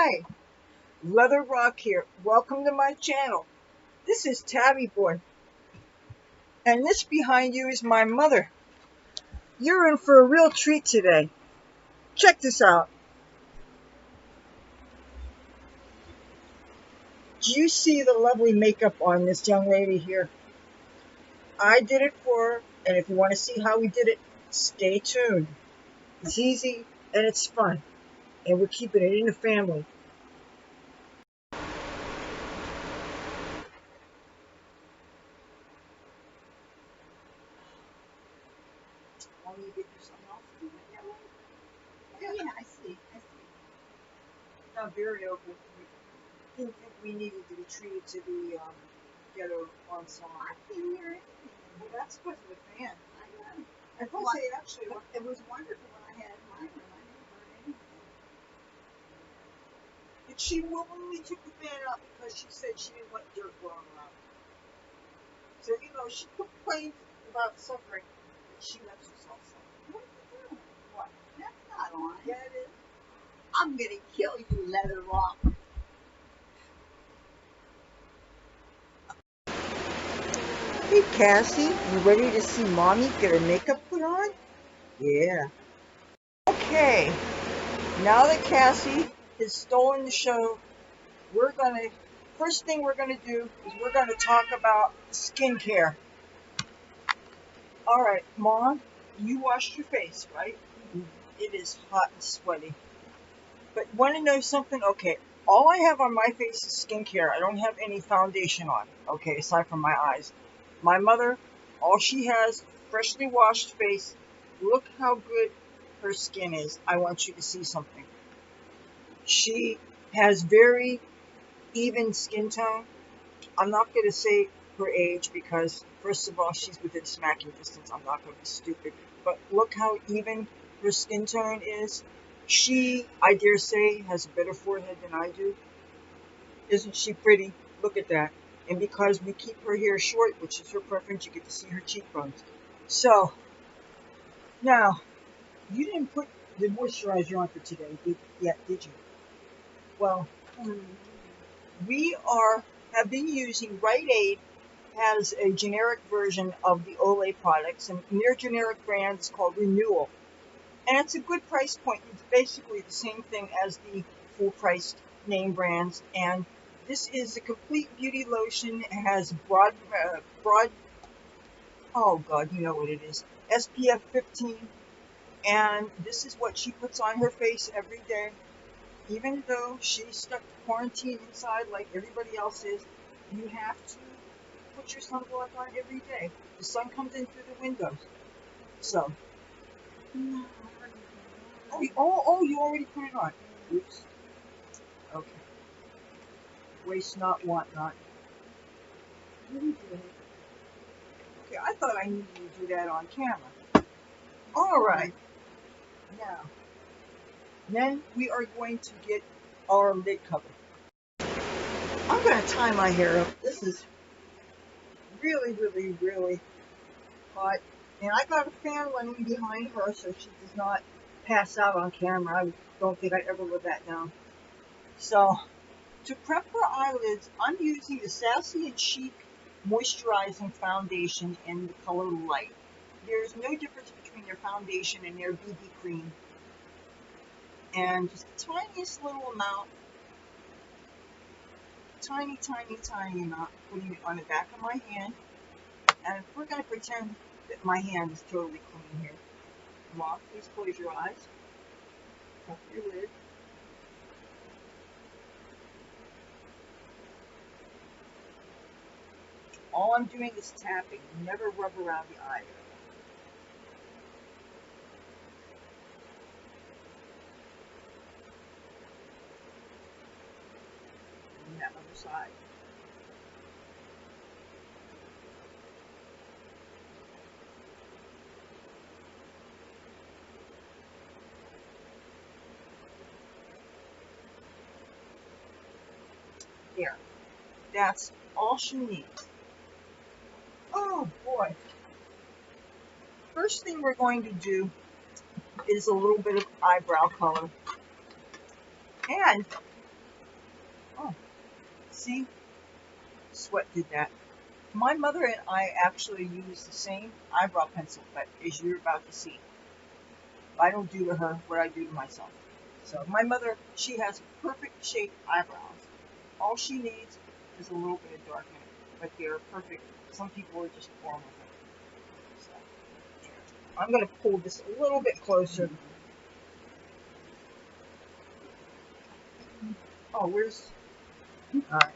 Hi, Leather Rokk here. Welcome to my channel. This is Tabby Boy. And this behind you is my mother. You're in for a real treat today. Check this out. Do you see the lovely makeup on this young lady here? I did it for her, and if you want to see how we did it, stay tuned. It's easy and it's fun, and we're keeping it in the family. Want me to get you something else? Yeah, I see. Not very open. We didn't think we needed to be treated to the ghetto ensemble. I can't hear anything. Well, that's because of the fan. I know. I thought they actually. It was wonderful when I had mine, and I never heard anything. And she willingly took the fan out because she said she didn't want dirt blowing around. So, she complained about suffering, but she lets herself suffer. What are you doing? What? That's not on. Yeah, it is. I'm gonna kill you, Leather Rokk. Hey, Cassie, you ready to see Mommy get her makeup put on? Yeah. Okay, now that Cassie has stolen the show, first thing we're gonna do is we're gonna talk about skincare. All right, Mom, you washed your face, right? It is hot and sweaty. But want to know something? Okay, all I have on my face is skincare. I don't have any foundation on, okay, aside from my eyes. My mother, all she has, freshly washed face. Look how good her skin is. I want you to see something. She has very even skin tone. I'm not going to say her age because, first of all, she's within smacking distance. I'm not going to be stupid. But look how even her skin tone is. She, I dare say, has a better forehead than I do. Isn't she pretty? Look at that. And because we keep her hair short, which is her preference, you get to see her cheekbones. So, now, you didn't put the moisturizer on for today yet, did you? Well, we have been using Rite Aid has a generic version of the Olay products, and their generic brand is called Renewal. And it's a good price point. It's basically the same thing as the full-priced name brands. And this is a complete beauty lotion. It has oh God, you know what it is, SPF 15. And this is what she puts on her face every day. Even though she's stuck to quarantine inside like everybody else is, you have to put your sunblock on every day. The sun comes in through the windows. So. No. Oh, you already put it on. Oops. Okay. Waste not, want not. What are you doing? Okay, I thought I needed to do that on camera. Alright. Now, then we are going to get our lid cover. I'm going to tie my hair up. This is really, really, really hot. And I got a fan running behind her so she does not pass out on camera. I don't think I'd ever live that down. So, to prep her eyelids, I'm using the Sassy and Chic Moisturizing Foundation in the color Light. There's no difference between their foundation and their BB cream. And just the tiniest little amount, tiny amount, putting it on the back of my hand. And we're going to pretend that my hand is totally clean here. Mom, please close your eyes. Tuck your lid. All I'm doing is tapping. Never rub around the eye. And that other side. There. That's all she needs. Oh boy. First thing we're going to do is a little bit of eyebrow color. And Oh, see? Sweat did that. My mother and I actually use the same eyebrow pencil, but as you're about to see, I don't do to her what I do to myself. So my mother, she has perfect shaped eyebrows. All she needs is a little bit of darkening, but they're perfect. Some people are just born with it. So, yeah. I'm going to pull this a little bit closer. Oh, where's... All right. Okay.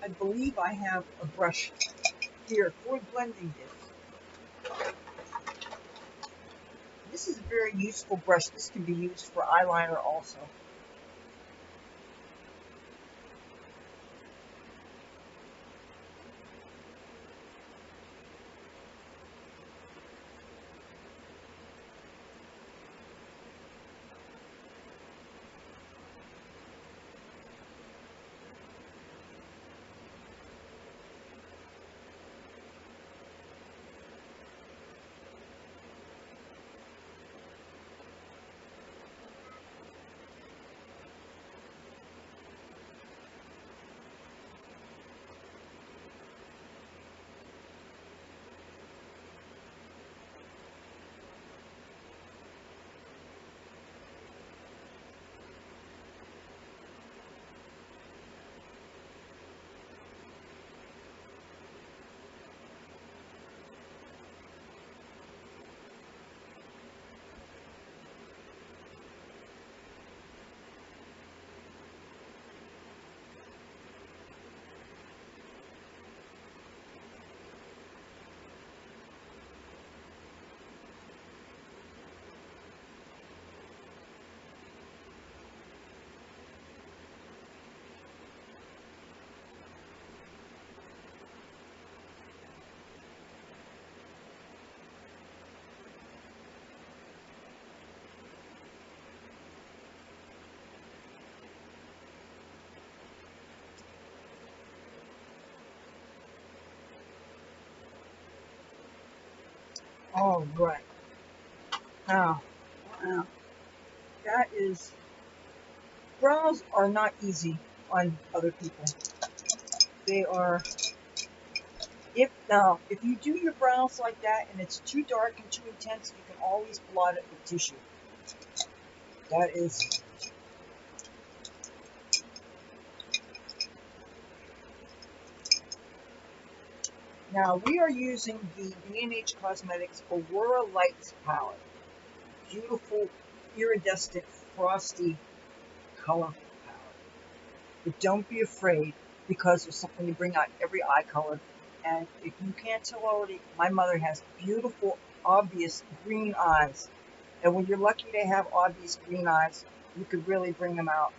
I believe I have a brush here for blending this. This is a very useful brush. This can be used for eyeliner also. All right. Now, wow, that is... Brows are not easy on other people. They are... If you do your brows like that and it's too dark and too intense, you can always blot it with tissue. That is... Now, we are using the B&H Cosmetics Aurora Lights palette. Beautiful, iridescent, frosty, colorful palette. But don't be afraid, because there's something to bring out every eye color. And if you can't tell already, my mother has beautiful, obvious green eyes. And when you're lucky to have obvious green eyes, you could really bring them out.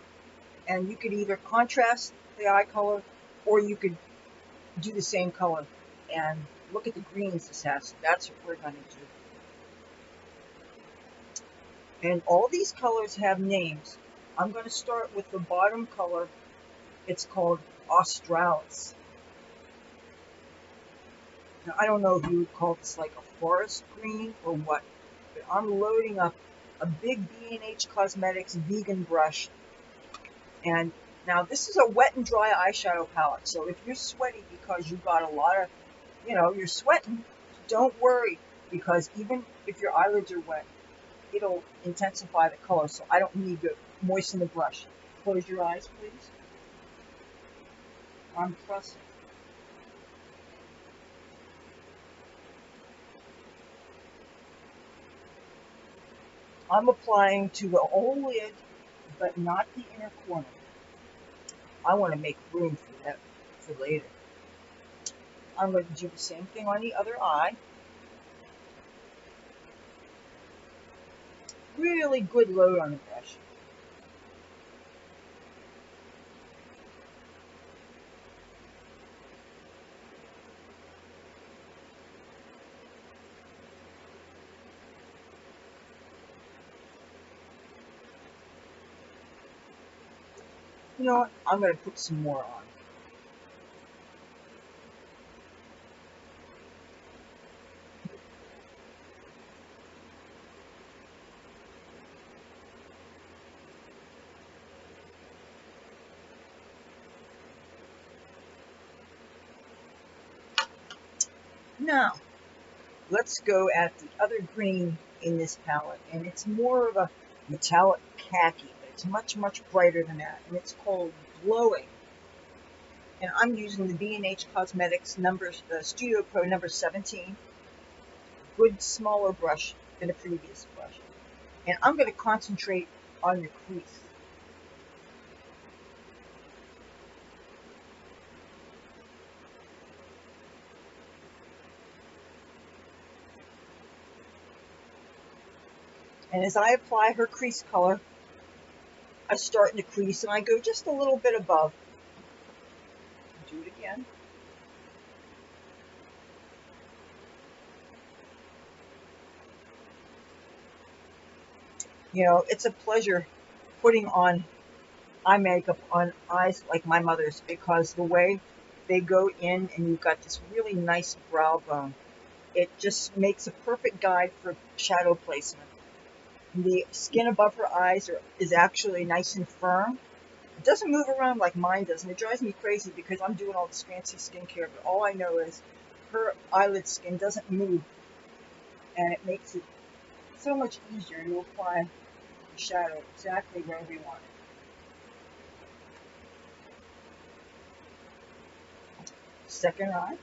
And you could either contrast the eye color, or you could do the same color. And look at the greens this has. That's what we're going to do. And all these colors have names. I'm going to start with the bottom color. It's called Australis. Now, I don't know if you would call this like a forest green or what, but I'm loading up a big B&H Cosmetics vegan brush. And now this is a wet and dry eyeshadow palette. So if you're sweaty because you got a lot of, you're sweating, don't worry, because even if your eyelids are wet, it'll intensify the color, so I don't need to moisten the brush. Close your eyes, please. I'm pressing. I'm applying to the whole lid, but not the inner corner. I want to make room for that for later. I'm going to do the same thing on the other eye. Really good load on the brush. You know what? I'm going to put some more on. Now, let's go at the other green in this palette, and it's more of a metallic khaki, but it's much, much brighter than that, and it's called Glowing. And I'm using the B&H Cosmetics Studio Pro number 17, good smaller brush than a previous brush. And I'm going to concentrate on the crease. And as I apply her crease color, I start in the crease and I go just a little bit above. Do it again. You know, it's a pleasure putting on eye makeup on eyes like my mother's, because the way they go in and you've got this really nice brow bone, it just makes a perfect guide for shadow placement. The skin above her eyes is actually nice and firm. It doesn't move around like mine does, and it drives me crazy because I'm doing all this fancy skincare, but all I know is her eyelid skin doesn't move, and it makes it so much easier to apply the shadow exactly where we want it. Second eye.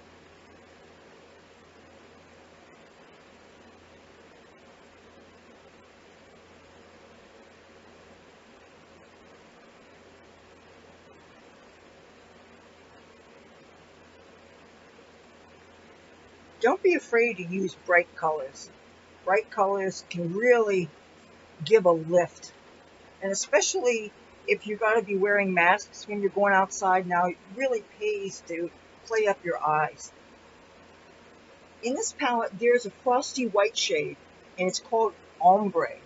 Don't be afraid to use bright colors. Bright colors can really give a lift. And especially if you're going to be wearing masks when you're going outside now, it really pays to play up your eyes. In this palette, there's a frosty white shade, and it's called Ombre.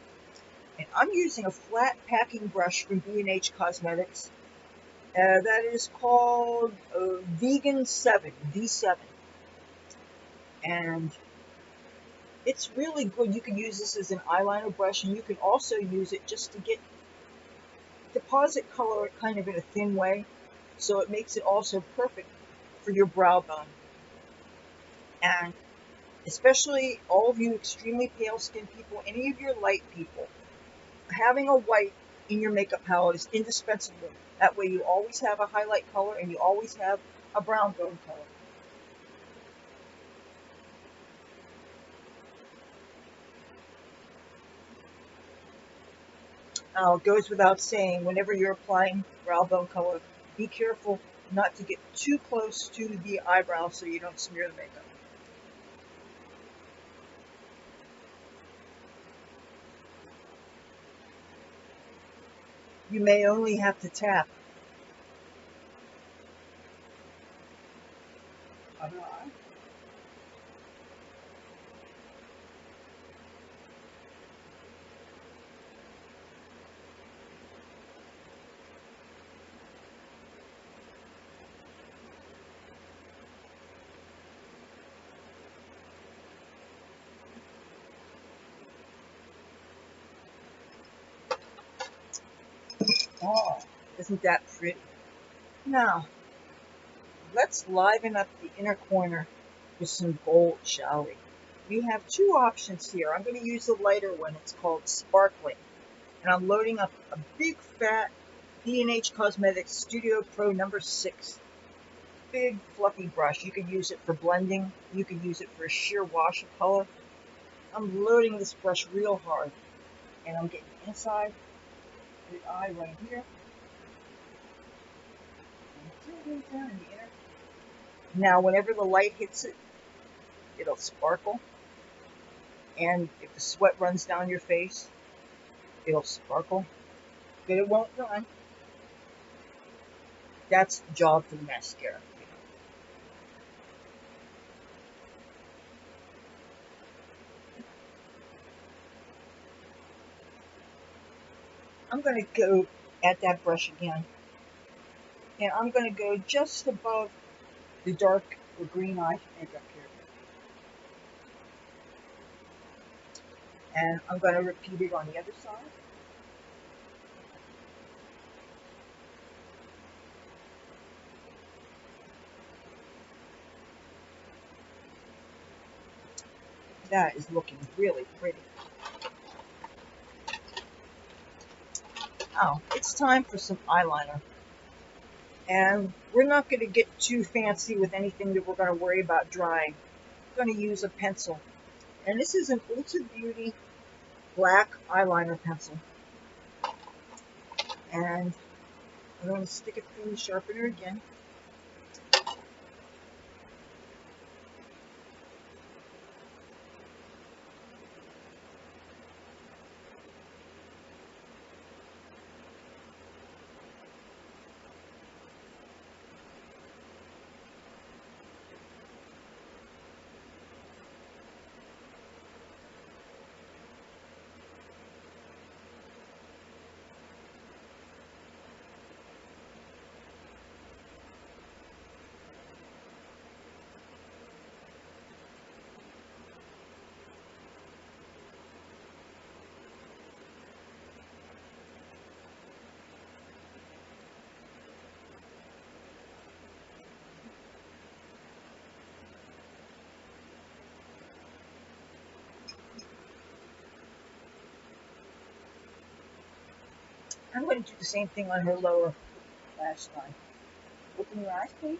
And I'm using a flat packing brush from B&H Cosmetics. That is called Vegan 7, V7. And it's really good. You can use this as an eyeliner brush, and you can also use it just to get deposit color kind of in a thin way, so it makes it also perfect for your brow bone. And especially all of you extremely pale skin people, any of your light people, having a white in your makeup palette is indispensable. That way you always have a highlight color and you always have a brown bone color. Now, it goes without saying, whenever you're applying brow bone color, be careful not to get too close to the eyebrow so you don't smear the makeup. You may only have to tap. Other eye. Oh, isn't that pretty? Now, let's liven up the inner corner with some gold, shall we? We have two options here. I'm going to use the lighter one. It's called Sparkling. And I'm loading up a big fat B&H Cosmetics Studio Pro number 6. Big fluffy brush. You could use it for blending. You could use it for a sheer wash of color. I'm loading this brush real hard. And I'm getting inside the eye right here. And down in the inner. Now whenever the light hits it, it'll sparkle. And if the sweat runs down your face, it'll sparkle. But it won't run. That's the job for the mascara. I'm going to go at that brush again. And I'm going to go just above the dark or green eye makeup here. And I'm going to repeat it on the other side. That is looking really pretty. Oh, it's time for some eyeliner. And we're not going to get too fancy with anything that we're going to worry about drying. I'm going to use a pencil. And this is an ULTA Beauty black eyeliner pencil. And I'm going to stick it through the sharpener again. I'm going to do the same thing on her lower lash line. Open your eyes, please.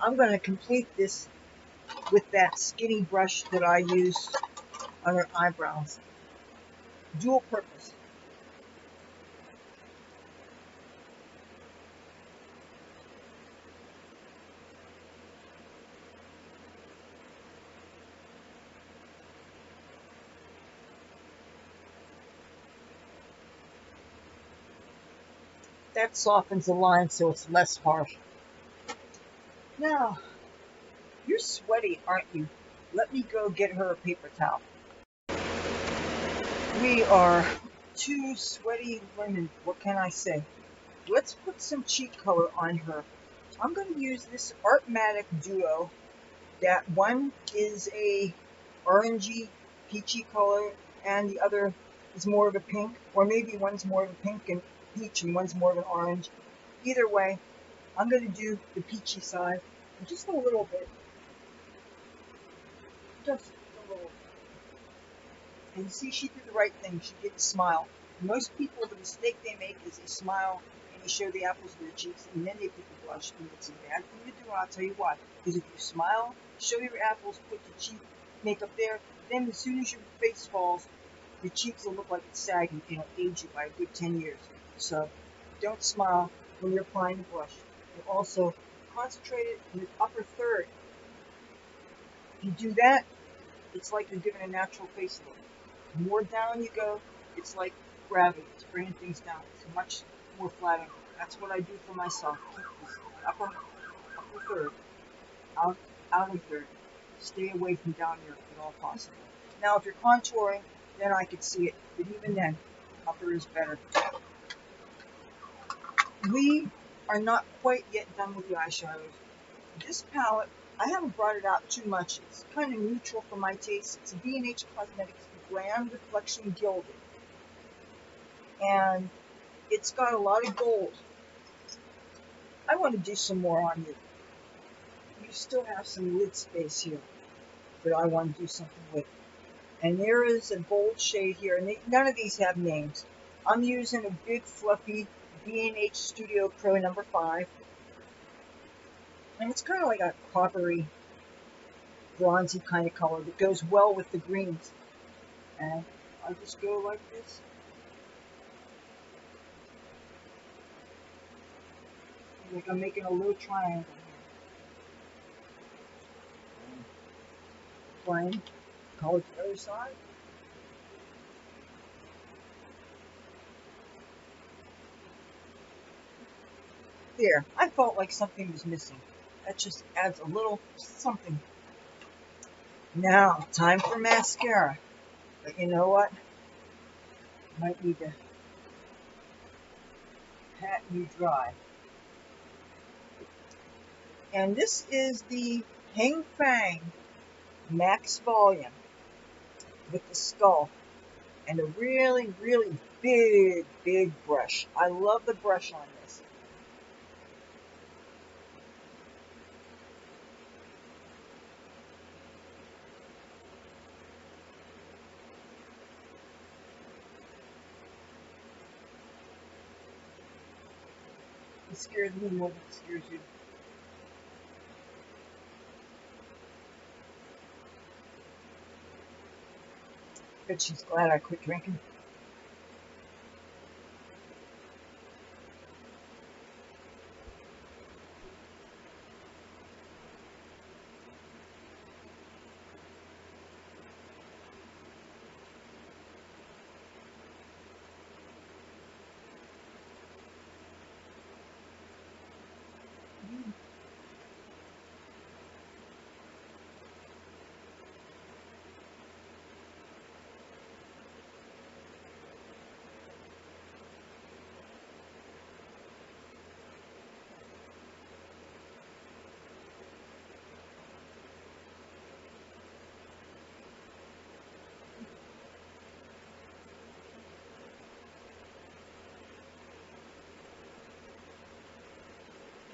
I'm going to complete this with that skinny brush that I used on her eyebrows. Dual purpose. That softens the line so it's less harsh. Now, you're sweaty, aren't you? Let me go get her a paper towel. We are two sweaty women. What can I say? Let's put some cheek color on her. I'm going to use this Artmatic Duo. That one is a orangey, peachy color, and the other is more of a pink, or maybe one's more of a pink and peach and one's more of an orange. Either way, I'm going to do the peachy side just a little bit. Just a little. And you see, she did the right thing. She didn't smile. Most people, the mistake they make is they smile and they show the apples of their cheeks, and then they put the blush. And it's a bad thing to do, I'll tell you why. Because if you smile, show your apples, put the cheek makeup there, then as soon as your face falls, your cheeks will look like it's sagging, and it'll age you by a good 10 years. So don't smile when you're applying the blush. And also, concentrate it in the upper third. If you do that, it's like you're giving a natural face look. The more down you go, it's like gravity. It's bringing things down. It's much more flattering. That's what I do for myself. Keep this upper third, outer third. Stay away from down here if at all possible. Now, if you're contouring, then I could see it. But even then, upper is better. We are not quite yet done with the eyeshadows. This palette, I haven't brought it out too much. It's kind of neutral for my taste. It's a B&H Cosmetics Glam Reflection Gilded. And it's got a lot of gold. I want to do some more on you. You still have some lid space here that I want to do something with. And there is a gold shade here, and none of these have names. I'm using a big fluffy B&H Studio Pro number 5. And it's kind of like a coppery, bronzy kind of color that goes well with the greens. And I'll just go like this. Like I'm making a little triangle here. Plain. Color to the other side. There. I felt like something was missing. That just adds a little something. Now, time for mascara. But you know what? Might need to pat you dry. And this is the Heng Fang Max Volume with the skull and a really, really big brush. I love the brush on this. It scares me more than it scares you. But she's glad I quit drinking.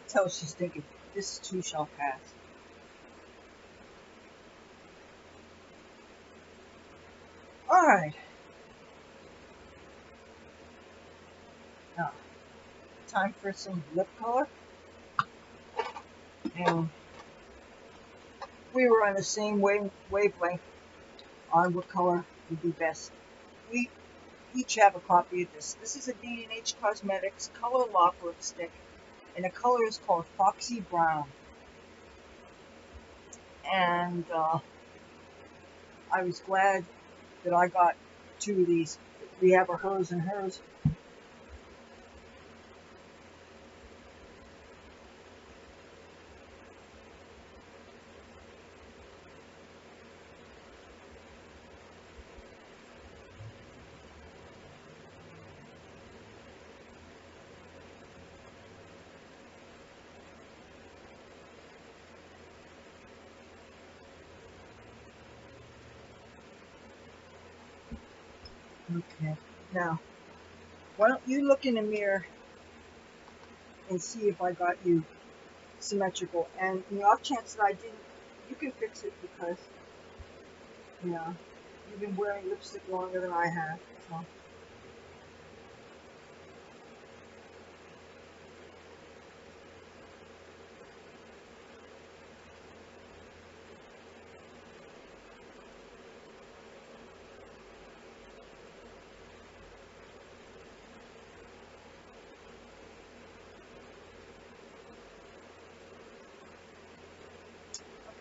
Tell she's thinking, this too shall pass. Alright. Now, time for some lip color. And we were on the same wavelength on what color would be best. We each have a copy of this. This is a B&H Cosmetics Color Lock lipstick, and the color is called Foxy Brown. And I was glad that I got 2 of these. We have a hers and hers. Okay, now, why don't you look in the mirror and see if I got you symmetrical. And in the off chance that I didn't, you can fix it because, yeah, you've been wearing lipstick longer than I have. So.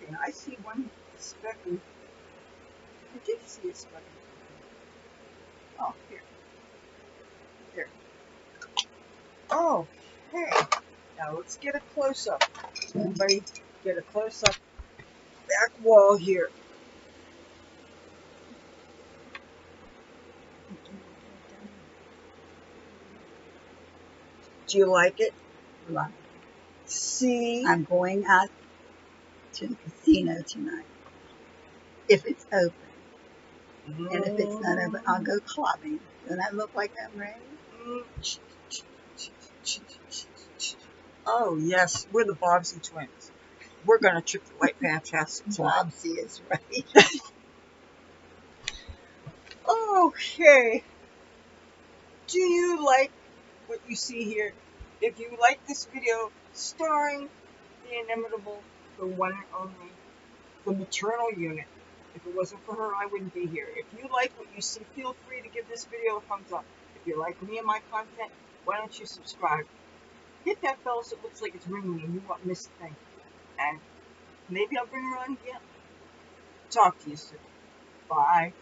Okay, I see one speckle. I did see a speckle. Oh, here. There. Oh, okay. Now let's get a close-up. Everybody get a close-up back wall here. Do you like it? Right. See? I'm going out to the casino tonight. If it's open. And if it's not open, I'll go clubbing. Doesn't that look like I'm ready? Oh, yes. We're the Bobbsey twins. We're going to trip the white fantastic tonight. Bobsy is right. Okay. Do you like what you see here? If you like this video starring the inimitable, the one and only, the maternal unit, if it wasn't for her, I wouldn't be here. If you like what you see, feel free to give this video a thumbs up. If you like me and my content, why don't you subscribe? Hit that bell so it looks like it's ringing and you won't miss a thing. And maybe I'll bring her on again. Talk to you soon. Bye.